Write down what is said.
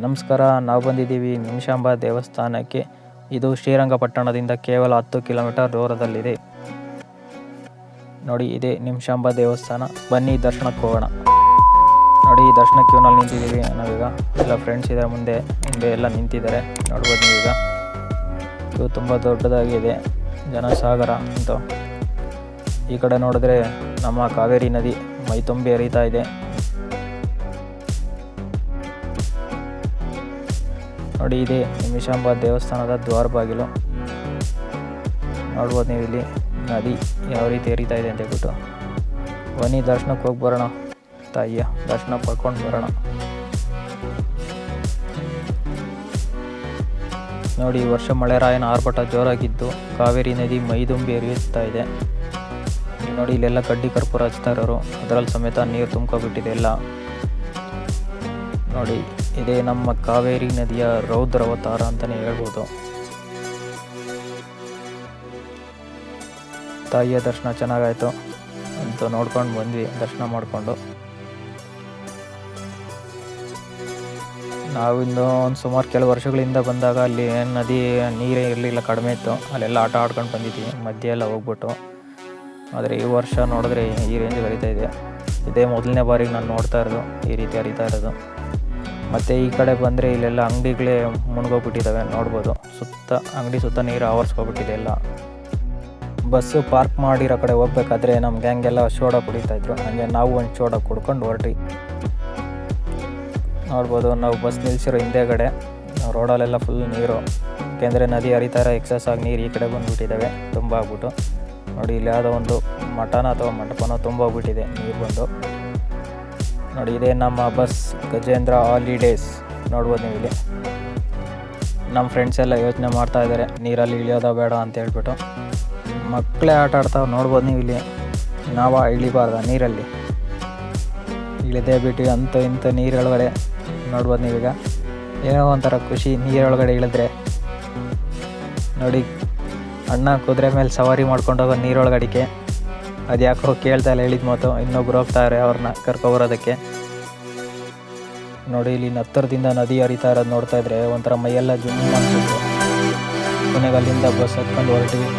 ನಮಸ್ಕಾರ. ನಾವು ಬಂದಿದ್ದೀವಿ ನಿಮಿಷಾಂಬ ದೇವಸ್ಥಾನಕ್ಕೆ. ಇದು ಶ್ರೀರಂಗಪಟ್ಟಣದಿಂದ ಕೇವಲ 10 ಕಿಲೋಮೀಟರ್ ದೂರದಲ್ಲಿದೆ. ನೋಡಿ, ಇದೆ ನಿಮಿಷಾಂಬ ದೇವಸ್ಥಾನ. ಬನ್ನಿ ದರ್ಶನಕ್ಕೆ ಹೋಗೋಣ. ನೋಡಿ, ದರ್ಶನ ಕ್ಯೂನಲ್ಲಿ ನಿಂತಿದ್ದೀವಿ ನಾವೀಗ. ಎಲ್ಲ ಫ್ರೆಂಡ್ಸ್ ಇದ್ದಾರೆ, ಮುಂದೆ ಹಿಂದೆ ಎಲ್ಲ ನಿಂತಿದ್ದಾರೆ. ನೋಡ್ಬೋದು ನೀವೀಗ. ಕ್ಯೂ ತುಂಬ ದೊಡ್ಡದಾಗಿದೆ, ಜನಸಾಗರ ಅಂತ. ಈ ಕಡೆ ನೋಡಿದ್ರೆ ನಮ್ಮ ಕಾವೇರಿ ನದಿ ಮೈ ತುಂಬಿ ಹರಿತಾ ಇದೆ. ನೋಡಿ, ಇದೆ ನಿಮಿಷಾಂಬ ದೇವಸ್ಥಾನದ ದ್ವಾರ ಬಾಗಿಲು. ನೋಡ್ಬೋದು ನೀವು ಇಲ್ಲಿ ನದಿ ಯಾವ ರೀತಿ ಹರಿತಾ ಇದೆ ಅಂತ ಹೇಳ್ಬಿಟ್ಟು. ಬನ್ನಿ ದರ್ಶನಕ್ಕೆ ಹೋಗಿ ಬರೋಣ. ತಾಯಿಯ ದರ್ಶನ ಪಡ್ಕೊಂಡು ಬರೋಣ. ನೋಡಿ, ಈ ವರ್ಷ ಮಳೆರಾಯನ ಆರ್ಭಟ ಜೋರಾಗಿದ್ದು ಕಾವೇರಿ ನದಿ ಮೈದುಂಬಿ ಹರಿಯುತ್ತಾ ಇದೆ. ನೋಡಿ, ಇಲ್ಲೆಲ್ಲ ಕಡ್ಡಿ ಕರ್ಪೂರ ಹಚ್ತಾ ಇರೋರು, ಅದರಲ್ಲಿ ಸಮೇತ ನೀರು ತುಂಬ್ಕೊಬಿಟ್ಟಿದೆ ಎಲ್ಲ. ನೋಡಿ, ಇದೇ ನಮ್ಮ ಕಾವೇರಿ ನದಿಯ ರೌದ್ರಾವತಾರ ಅಂತಲೇ ಹೇಳ್ಬೋದು. ತಾಯಿಯ ದರ್ಶನ ಚೆನ್ನಾಗಾಯಿತು ಅಂತ ನೋಡ್ಕೊಂಡು ಬಂದ್ವಿ. ದರ್ಶನ ಮಾಡಿಕೊಂಡು ನಾವಿಂದು ಒಂದು ಸುಮಾರು ಕೆಲವು ವರ್ಷಗಳಿಂದ ಬಂದಾಗ ಅಲ್ಲಿ ನದಿ ನೀರೇ ಇರಲಿಲ್ಲ, ಕಡಿಮೆ ಇತ್ತು. ಅಲ್ಲೆಲ್ಲ ಆಟ ಆಡ್ಕೊಂಡು ಬಂದಿದ್ವಿ, ಮಧ್ಯೆ ಎಲ್ಲ ಹೋಗ್ಬಿಟ್ಟು. ಆದರೆ ಈ ವರ್ಷ ನೋಡಿದ್ರೆ ಈ ರೇಂಜ್ ಹರಿತಾ ಇದೆ. ಇದೇ ಮೊದಲನೇ ಬಾರಿಗೆ ನಾನು ನೋಡ್ತಾ ಇರೋದು ಈ ರೀತಿ ಹರಿತಾ ಇರೋದು. ಮತ್ತು ಈ ಕಡೆ ಬಂದರೆ ಇಲ್ಲೆಲ್ಲ ಅಂಗಡಿಗಳೇ ಮುಳುಗೋಗ್ಬಿಟ್ಟಿದ್ದಾವೆ. ನೋಡ್ಬೋದು, ಸುತ್ತ ಅಂಗಡಿ ಸುತ್ತ ನೀರು ಆವರಿಸ್ಕೊಬಿಟ್ಟಿದೆ ಎಲ್ಲ. ಬಸ್ಸು ಪಾರ್ಕ್ ಮಾಡಿರೋ ಕಡೆ ಹೋಗ್ಬೇಕಾದ್ರೆ ನಮ್ಮ ಗ್ಯಾಂಗೆಲ್ಲ ಸೋಡಾ ಕುಡಿತಾಯಿದ್ರು. ಹಾಗೆ ನಾವು ಒಂದು ಸೋಡಾ ಕುಡ್ಕೊಂಡು ಹೊರಟ್ರಿ. ನೋಡ್ಬೋದು, ನಾವು ಬಸ್ ನಿಲ್ಲಿಸಿರೋ ಹಿಂದೆಗಡೆ ರೋಡಲ್ಲೆಲ್ಲ ಫುಲ್ ನೀರು. ಏಕೆಂದರೆ ನದಿ ಹರಿತಾ ಇರೋ ಎಕ್ಸಸ್ ಆಗಿ ನೀರು ಈ ಕಡೆ ಬಂದುಬಿಟ್ಟಿದ್ದಾವೆ, ತುಂಬ ಆಗ್ಬಿಟ್ಟು. ನೋಡಿ, ಇಲ್ಲಿ ಯಾವುದೋ ಒಂದು ಮಠನ ಅಥವಾ ಮಂಟಪನೋ ತುಂಬ ಹೋಗ್ಬಿಟ್ಟಿದೆ ನೀರು ಬಂದು. ನೋಡಿ, ಇದೇ ನಮ್ಮ ಬಸ್ ಗಜೇಂದ್ರ ಹಾಲಿಡೇಸ್. ನೋಡ್ಬೋದು ನೀವು ಇಲ್ಲಿ. ನಮ್ಮ ಫ್ರೆಂಡ್ಸ್ ಎಲ್ಲ ಯೋಚನೆ ಮಾಡ್ತಾ ಇದ್ದಾರೆ ನೀರಲ್ಲಿ ಇಳಿಯೋದ ಬೇಡ ಅಂತ ಹೇಳ್ಬಿಟ್ಟು. ಮಕ್ಕಳೇ ಆಟ ಆಡ್ತಾವೆ. ನೋಡ್ಬೋದು ನೀವು ಇಲ್ಲಿ. ನಾವು ಇಳಿಬಾರ್ದ ನೀರಲ್ಲಿ, ಇಳಿದೇ ಬಿಟ್ಟು ಅಂತೂ ಇಂಥ ನೀರೊಳಗಡೆ. ನೋಡ್ಬೋದು ನೀವೀಗ. ಏನೋ ಒಂಥರ ಖುಷಿ ನೀರೊಳಗಡೆ ಇಳಿದ್ರೆ. ನೋಡಿ, ಅಣ್ಣ ಕುದುರೆ ಮೇಲೆ ಸವಾರಿ ಮಾಡ್ಕೊಂಡು ಹೋಗೋ ನೀರೊಳಗಡಿಕೆ. ಅದು ಯಾಕೋ ಕೇಳ್ತಾ ಇಲ್ಲ ಹೇಳಿದ ಮಾತು. ಇನ್ನೊಬ್ರು ಹೋಗ್ತಾರೆ ಅವ್ರನ್ನ ಕರ್ಕೊಬರೋದಕ್ಕೆ. ನೋಡಿ, ಇಲ್ಲಿ ಹತ್ತಿರದಿಂದ ನದಿ ಹರಿತಾ ಇರೋದು ನೋಡ್ತಾ ಇದ್ರೆ ಒಂಥರ ಮೈಯೆಲ್ಲ ಜುಮ್ ಅನ್ಸುತ್ತೆ. ಕೊನೆಗೆ ಅಲ್ಲಿಂದ ಬಸ್ ಹತ್ಕೊಂಡು ಹೊರಟಿವಿ.